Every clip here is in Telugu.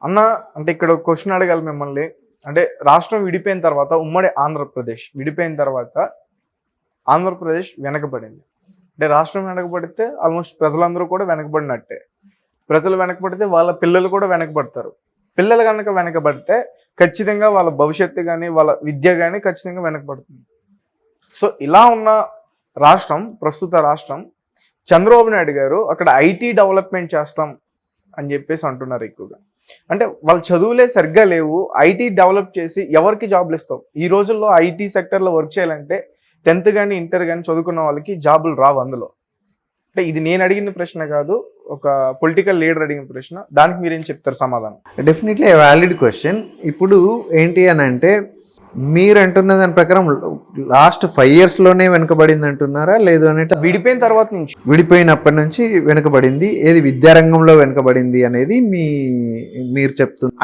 అన్న అంటే ఇక్కడ క్వశ్చన్ అడగాలి మిమ్మల్ని. అంటే రాష్ట్రం విడిపోయిన తర్వాత ఉమ్మడి ఆంధ్రప్రదేశ్ విడిపోయిన తర్వాత ఆంధ్రప్రదేశ్ వెనకబడింది. అంటే రాష్ట్రం వెనకబడితే ఆల్మోస్ట్ ప్రజలందరూ కూడా వెనకబడినట్టే. ప్రజలు వెనకబడితే వాళ్ళ పిల్లలు కూడా వెనకబడతారు. పిల్లలు కనుక వెనకబడితే ఖచ్చితంగా వాళ్ళ భవిష్యత్తు కానీ వాళ్ళ విద్య కానీ ఖచ్చితంగా వెనకబడుతుంది. సో ఇలా ఉన్న రాష్ట్రం, ప్రస్తుత రాష్ట్రం, చంద్రబాబు నాయుడు గారు అక్కడ ఐటీ డెవలప్మెంట్ చేస్తాం అని చెప్పేసి అంటున్నారు ఎక్కువగా. అంటే వాళ్ళ చదువులే సరిగ్గా లేవు, ఐటీ డెవలప్ చేసి ఎవరికి జాబ్లు ఇస్తావు? ఈ రోజుల్లో ఐటీ సెక్టర్లో వర్క్ చేయాలంటే 10th కానీ ఇంటర్ కానీ చదువుకున్న వాళ్ళకి జాబులు రావు. అందులో అంటే ఇది నేను అడిగిన ప్రశ్న కాదు, ఒక పొలిటికల్ లీడర్ అడిగిన ప్రశ్న. దానికి మీరేం చెప్తారు సమాధానం? Definitely valid question. ఇప్పుడు ఏంటి అని అంటే, మీరు అంటున్న దాని ప్రకారం లాస్ట్ 5 yearsలోనే వెనుకబడింది అంటున్నారా, లేదు అంటే విడిపోయిన తర్వాత నుంచి, విడిపోయినప్పటి నుంచి వెనుకబడింది? ఏది విద్యారంగంలో వెనుకబడింది అనేది మీరు చెప్తున్నారు?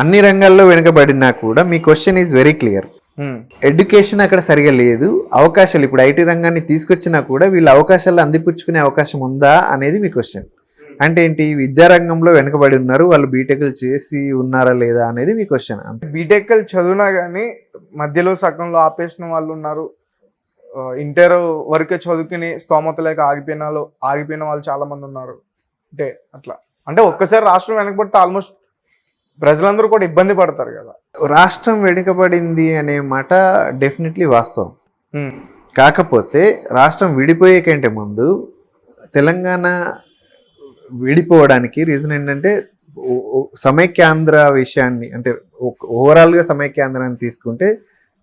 అన్ని రంగాల్లో వెనుకబడినా కూడా మీ question is very clear. Education అక్కడ సరిగా లేదు, అవకాశాలు ఇప్పుడు ఐటీ రంగాన్ని తీసుకొచ్చినా కూడా వీళ్ళ అవకాశాలు అందిపుచ్చుకునే అవకాశం ఉందా అనేది మీ క్వశ్చన్. అంటే ఏంటి, విద్యారంగంలో వెనుకబడి ఉన్నారు, వాళ్ళు బీటెక్లు చేసి ఉన్నారా లేదా అనేది మీ క్వశ్చన్. బీటెక్లు చదివినా కానీ మధ్యలో సగంలో ఆపేసిన వాళ్ళు ఉన్నారు. ఇంటర్ వరకే చదువుకుని స్తోమత లేక ఆగిపోయిన వాళ్ళు చాలా మంది ఉన్నారు. అంటే అట్లా అంటే ఒక్కసారి రాష్ట్రం వెనకబడితే ఆల్మోస్ట్ ప్రజలందరూ కూడా ఇబ్బంది పడతారు కదా. రాష్ట్రం వెనుకబడింది అనే మాట డెఫినెట్లీ వాస్తవం. కాకపోతే రాష్ట్రం విడిపోయే కంటే ముందు తెలంగాణ విడిపోవడానికి రీజన్ ఏంటంటే, సమైక్యాంధ్ర విషయాన్ని అంటే ఓవరాల్గా సమైక్యాంధ్రాన్ని తీసుకుంటే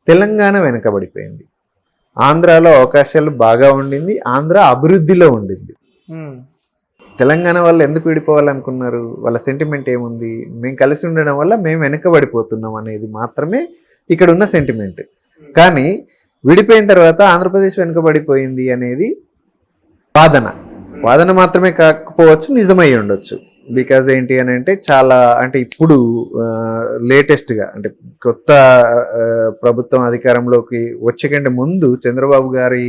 తెలంగాణ వెనుకబడిపోయింది. ఆంధ్రాలో అవకాశాలు బాగా ఉండింది, ఆంధ్ర అభివృద్ధిలో ఉండింది. తెలంగాణ వాళ్ళు ఎందుకు విడిపోవాలనుకున్నారు? వాళ్ళ సెంటిమెంట్ ఏముంది? మేము కలిసి ఉండడం వల్ల మేము వెనకబడిపోతున్నాం అనేది మాత్రమే ఇక్కడ ఉన్న సెంటిమెంట్. కానీ విడిపోయిన తర్వాత ఆంధ్రప్రదేశ్ వెనుకబడిపోయింది అనేది వాదన మాత్రమే కాకపోవచ్చు, నిజమై ఉండొచ్చు. బికాజ్ ఏంటి అని అంటే, చాలా అంటే ఇప్పుడు లేటెస్ట్గా అంటే కొత్త ప్రభుత్వం అధికారంలోకి వచ్చే కంటే ముందు చంద్రబాబు గారి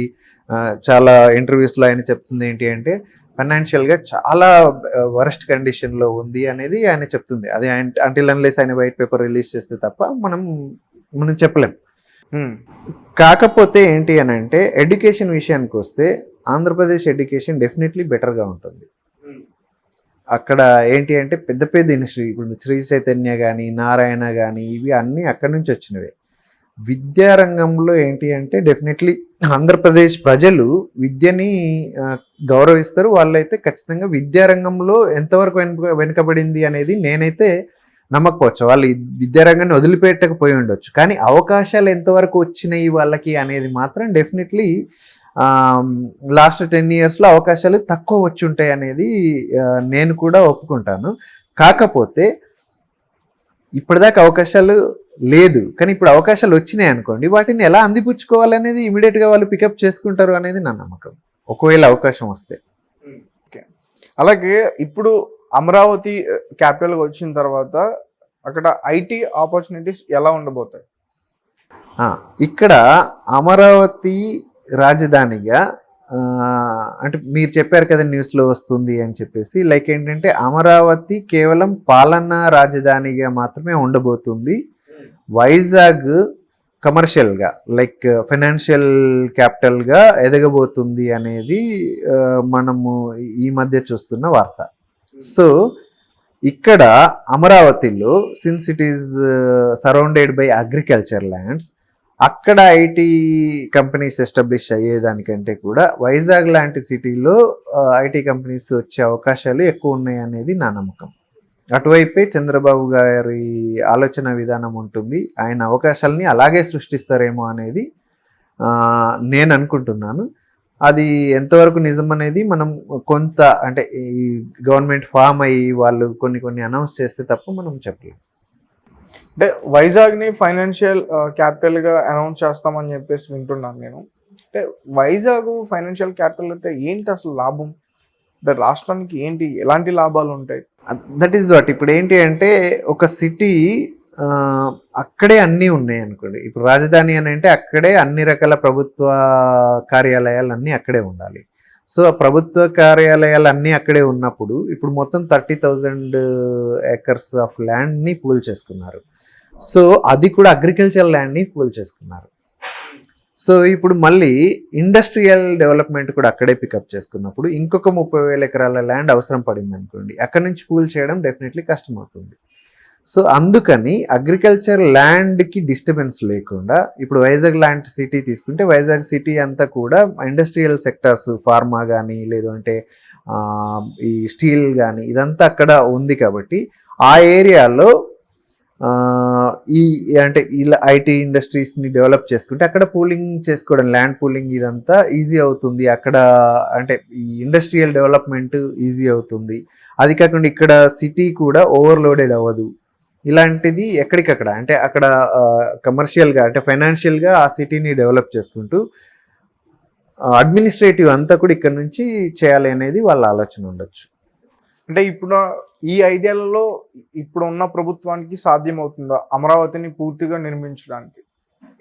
చాలా ఇంటర్వ్యూస్లో ఆయన చెప్తుంది ఏంటి అంటే, ఫైనాన్షియల్గా చాలా వరస్ట్ కండిషన్లో ఉంది అనేది ఆయన చెప్తుంది. అది అంటిల్ అన్లెస్ ఆయన వైట్ పేపర్ రిలీజ్ చేస్తే తప్ప మనం చెప్పలేం. కాకపోతే ఏంటి అని అంటే, ఎడ్యుకేషన్ విషయానికి వస్తే ఆంధ్రప్రదేశ్ ఎడ్యుకేషన్ డెఫినెట్లీ బెటర్గా ఉంటుంది. అక్కడ ఏంటి అంటే పెద్ద పెద్ద ఇండస్ట్రీ, ఇప్పుడు శ్రీ చైతన్య కానీ నారాయణ కానీ ఇవి అన్నీ అక్కడి నుంచి వచ్చినవే. విద్యారంగంలో ఏంటి అంటే డెఫినెట్లీ ఆంధ్రప్రదేశ్ ప్రజలు విద్యని గౌరవిస్తారు. వాళ్ళైతే ఖచ్చితంగా విద్యారంగంలో ఎంతవరకు వెనుకబడింది అనేది నేనైతే నమ్మకపోవచ్చు. వాళ్ళు విద్యారంగాన్ని వదిలిపెట్టకపోయి ఉండొచ్చు, కానీ అవకాశాలు ఎంతవరకు వచ్చినాయి వాళ్ళకి అనేది మాత్రం డెఫినెట్లీ లాస్ట్ 10 yearsలో అవకాశాలు తక్కువ వచ్చి ఉంటాయి అనేది నేను కూడా ఒప్పుకుంటాను. కాకపోతే ఇప్పటిదాకా అవకాశాలు లేదు, కానీ ఇప్పుడు అవకాశాలు వచ్చినాయి అనుకోండి, వాటిని ఎలా అందిపుచ్చుకోవాలనేది ఇమీడియట్గా వాళ్ళు పికప్ చేసుకుంటారు అనేది నా నమ్మకం, ఒకవేళ అవకాశం వస్తే. అలాగే ఇప్పుడు అమరావతి క్యాపిటల్గా వచ్చిన తర్వాత అక్కడ ఐటీ ఆపర్చునిటీస్ ఎలా ఉండబోతాయి? ఇక్కడ అమరావతి రాజధానిగా అంటే మీరు చెప్పారు కదా న్యూస్లో వస్తుంది అని చెప్పేసి, లైక్ ఏంటంటే అమరావతి కేవలం పాలనా రాజధానిగా మాత్రమే ఉండబోతుంది. వైజాగ్ కమర్షియల్గా లైక్ ఫైనాన్షియల్ క్యాపిటల్గా ఎదగబోతుంది అనేది మనము ఈ మధ్య చూస్తున్న వార్త. సో ఇక్కడ అమరావతిలో since it is surrounded by agriculture lands, అక్కడ ఐటీ కంపెనీస్ ఎస్టాబ్లిష్ అయ్యేదానికంటే కూడా వైజాగ్ లాంటి సిటీలో ఐటీ కంపెనీస్ వచ్చే అవకాశాలు ఎక్కువ ఉన్నాయి అనేది నా నమ్మకం. అటువైపే చంద్రబాబు గారి ఆలోచన విధానం ఉంటుంది. ఆయన అవకాశాలని అలాగే సృష్టిస్తారేమో అనేది నేను అనుకుంటున్నాను. అది ఎంతవరకు నిజం అనేది మనం కొంత అంటే ఈ గవర్నమెంట్ ఫామ్ అయ్యి వాళ్ళు కొన్ని అనౌన్స్ చేస్తే తప్ప మనం చెప్పలేము. అంటే వైజాగ్ని ఫైనాన్షియల్ క్యాపిటల్గా అనౌన్స్ చేస్తామని చెప్పేసి వింటున్నాను నేను. అంటే వైజాగ్ ఫైనాన్షియల్ క్యాపిటల్ అయితే ఏంటి అసలు లాభం? అంటే రాష్ట్రానికి ఏంటి, ఎలాంటి లాభాలు ఉంటాయి? That is what. ఇప్పుడు ఏంటి అంటే ఒక సిటీ అక్కడే అన్నీ ఉన్నాయి అనుకోండి. ఇప్పుడు రాజధాని అని అంటే అక్కడే అన్ని రకాల ప్రభుత్వ కార్యాలయాలు అన్నీ అక్కడే ఉండాలి. సో ఆ ప్రభుత్వ కార్యాలయాలు అన్నీ అక్కడే ఉన్నప్పుడు ఇప్పుడు మొత్తం 30,000 ఎకర్స్ ఆఫ్ ల్యాండ్ని పూల్ చేసుకున్నారు. సో అది కూడా అగ్రికల్చర్ ల్యాండ్ని పూల్ చేసుకున్నారు. సో ఇప్పుడు మళ్ళీ ఇండస్ట్రియల్ డెవలప్మెంట్ కూడా అక్కడే పికప్ చేసుకున్నప్పుడు ఇంకొక 30,000 ఎకరాల ల్యాండ్ అవసరం పడింది అనుకోండి, అక్కడి నుంచి పూల్ చేయడం డెఫినెట్లీ కష్టం అవుతుంది. సో అందుకని అగ్రికల్చర్ ల్యాండ్కి డిస్టర్బెన్స్ లేకుండా ఇప్పుడు వైజాగ్ లాంటి సిటీ తీసుకుంటే వైజాగ్ సిటీ అంతా కూడా ఇండస్ట్రియల్ సెక్టార్స్, ఫార్మా కానీ లేదంటే ఈ స్టీల్ కానీ ఇదంతా అక్కడ ఉంది కాబట్టి ఆ ఏరియాలో ఈ అంటే ఇలా ఐటీ ఇండస్ట్రీస్ని డెవలప్ చేసుకుంటే అక్కడ పూలింగ్ చేసుకోవడం, ల్యాండ్ పూలింగ్ ఇదంతా ఈజీ అవుతుంది. అక్కడ అంటే ఈ ఇండస్ట్రియల్ డెవలప్మెంట్ ఈజీ అవుతుంది. అది కాకుండా ఇక్కడ సిటీ కూడా ఓవర్లోడెడ్ అవ్వదు. ఇలాంటిది ఎక్కడికక్కడ అంటే అక్కడ కమర్షియల్గా అంటే ఫైనాన్షియల్గా ఆ సిటీని డెవలప్ చేసుకుంటూ అడ్మినిస్ట్రేటివ్ అంతా కూడా ఇక్కడ నుంచి చేయాలి అనేది వాళ్ళ ఆలోచన ఉండొచ్చు. అంటే ఇప్పుడు ఈ ఐడియాలలో ఇప్పుడు ఉన్న ప్రభుత్వానికి సాధ్యమవుతుందా అమరావతిని పూర్తిగా నిర్మించడానికి?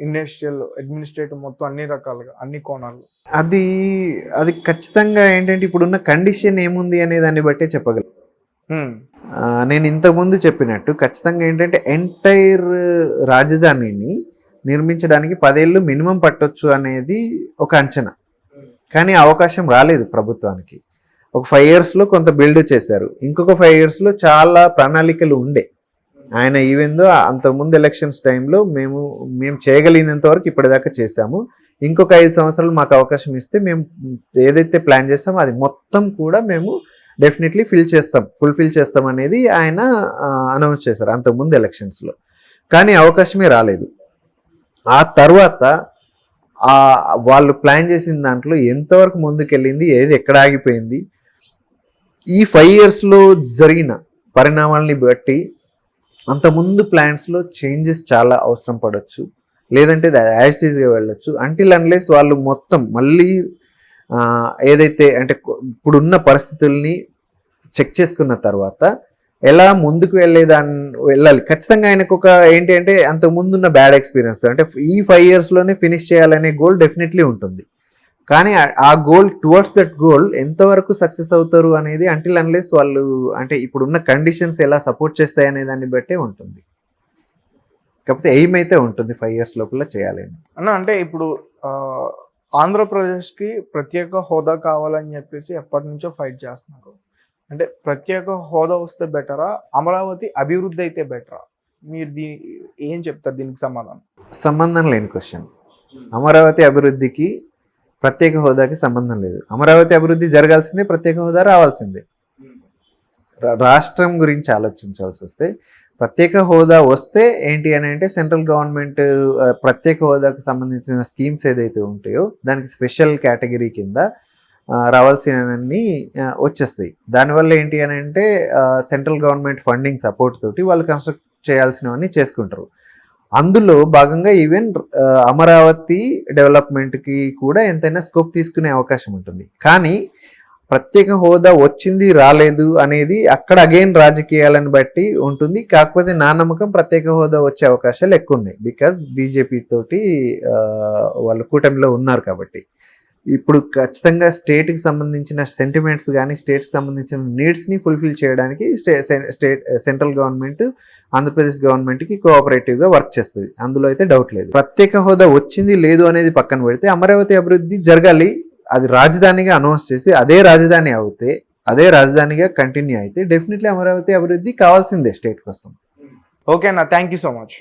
ఇండస్ట్రియల్, అడ్మినిస్ట్రేటివ్ మొత్తం అన్ని రకాలుగా అన్ని కోణాలు అది ఖచ్చితంగా ఏంటంటే ఇప్పుడున్న కండిషన్ ఏముంది అనే దాన్ని బట్టే చెప్పగలను. నేను ఇంతకుముందు చెప్పినట్టు ఖచ్చితంగా ఏంటంటే ఎంటైర్ రాజధానిని నిర్మించడానికి 10 ఏళ్ళు మినిమం పట్టొచ్చు అనేది ఒక అంచనా. కానీ అవకాశం రాలేదు ప్రభుత్వానికి. ఒక 5 yearsలో కొంత బిల్డ్ చేశారు, ఇంకొక 5 yearsలో చాలా ప్రణాళికలు ఉండే. ఆయన ఈవెందో అంతకుముందు ఎలక్షన్స్ టైంలో మేము చేయగలిగినంత వరకు ఇప్పటిదాకా చేశాము, ఇంకొక 5 సంవత్సరాలు మాకు అవకాశం ఇస్తే మేము ఏదైతే ప్లాన్ చేస్తామో అది మొత్తం కూడా మేము డెఫినెట్లీ ఫుల్ఫిల్ చేస్తాం అనేది ఆయన అనౌన్స్ చేశారు అంతకుముందు ఎలక్షన్స్లో. కానీ అవకాశమే రాలేదు. ఆ తర్వాత వాళ్ళు ప్లాన్ చేసిన దాంట్లో ఎంతవరకు ముందుకెళ్ళింది, ఏది ఎక్కడ ఆగిపోయింది, ఈ 5 yearsలో జరిగిన పరిణామాలని బట్టి అంతకుముందు ప్లాన్స్లో చేంజెస్ చాలా అవసరం పడవచ్చు, లేదంటే యాజ్ ఇట్ ఈస్గా వెళ్ళొచ్చు. అంటిల్ అన్లెస్ వాళ్ళు మొత్తం మళ్ళీ ఏదైతే అంటే ఇప్పుడున్న పరిస్థితుల్ని చెక్ చేసుకున్న తర్వాత ఎలా ముందుకు వెళ్ళాలి. ఖచ్చితంగా ఆయనకు ఒక ఏంటి అంటే అంతకు ముందున్న బ్యాడ్ ఎక్స్పీరియన్స్ అంటే ఈ 5 yearsలోనే ఫినిష్ చేయాలనే గోల్ డెఫినెట్లీ ఉంటుంది. కానీ ఆ గోల్ టువర్డ్స్ దట్ గోల్ ఎంతవరకు సక్సెస్ అవుతారు అనేది అంటిల్ అన్లెస్ వాళ్ళు అంటే ఇప్పుడున్న కండిషన్స్ ఎలా సపోర్ట్ చేస్తాయి అనే దాన్ని బట్టే ఉంటుంది. కాకపోతే ఎయిమ్ అయితే ఉంటుంది 5 years లోపల చేయాలని అన్న. అంటే ఇప్పుడు ఆంధ్రప్రదేశ్కి ప్రత్యేక హోదా కావాలని చెప్పేసి ఎప్పటి నుంచో ఫైట్ చేస్తున్నారు. అంటే ప్రత్యేక హోదా వస్తే బెటరా, అమరావతి అభివృద్ధి అయితే బెటరా? మీరు ఏం చెప్తారు దీనికి సమాధానం? సంబంధం లేని క్వశ్చన్. అమరావతి అభివృద్ధికి ప్రత్యేక హోదాకి సంబంధం లేదు. అమరావతి అభివృద్ధి జరగాల్సిందే, ప్రత్యేక హోదా రావాల్సిందే. రాష్ట్రం గురించి ఆలోచించాల్సి వస్తే ప్రత్యేక హోదా వస్తే ఏంటి అని అంటే సెంట్రల్ గవర్నమెంట్ ప్రత్యేక హోదాకు సంబంధించిన స్కీమ్స్ ఏదైతే ఉంటాయో దానికి స్పెషల్ కేటగిరీ కింద రావాల్సినవన్నీ వచ్చేస్తాయి. దానివల్ల ఏంటి అని అంటే సెంట్రల్ గవర్నమెంట్ ఫండింగ్ సపోర్ట్ తోటి వాళ్ళు కన్స్ట్రక్ట్ చేయాల్సినవన్నీ చేసుకుంటారు. అందులో భాగంగా ఈవెన్ అమరావతి డెవలప్మెంట్కి కూడా ఎంతైనా స్కోప్ తీసుకునే అవకాశం ఉంటుంది. కానీ ప్రత్యేక హోదా వచ్చింది రాలేదు అనేది అక్కడ అగైన్ రాజకీయాలను బట్టి ఉంటుంది. కాకపోతే నా నమ్మకం ప్రత్యేక హోదా వచ్చే అవకాశాలు ఎక్కువ ఉన్నాయి. బికాజ్ బీజేపీ తోటి వాళ్ళు కూటమిలో ఉన్నారు కాబట్టి ఇప్పుడు ఖచ్చితంగా స్టేట్కి సంబంధించిన సెంటిమెంట్స్ కానీ స్టేట్స్కి సంబంధించిన నీడ్స్ని ఫుల్ఫిల్ చేయడానికి సెంట్రల్ గవర్నమెంట్ ఆంధ్రప్రదేశ్ గవర్నమెంట్కి కోఆపరేటివ్గా వర్క్ చేస్తుంది. అందులో అయితే డౌట్ లేదు. ప్రత్యేక హోదా వచ్చింది లేదు అనేది పక్కన పెడితే అమరావతి అభివృద్ధి జరగాలి. అది రాజధానిగా అనౌన్స్ చేసి అదే రాజధాని అవుతే అదే రాజధానిగా కంటిన్యూ అయితే డెఫినెట్లీ అమరావతి అభివృద్ధి కావాల్సిందే స్టేట్ కోసం. ఓకే అన్న, థ్యాంక్ యూ సో మచ్.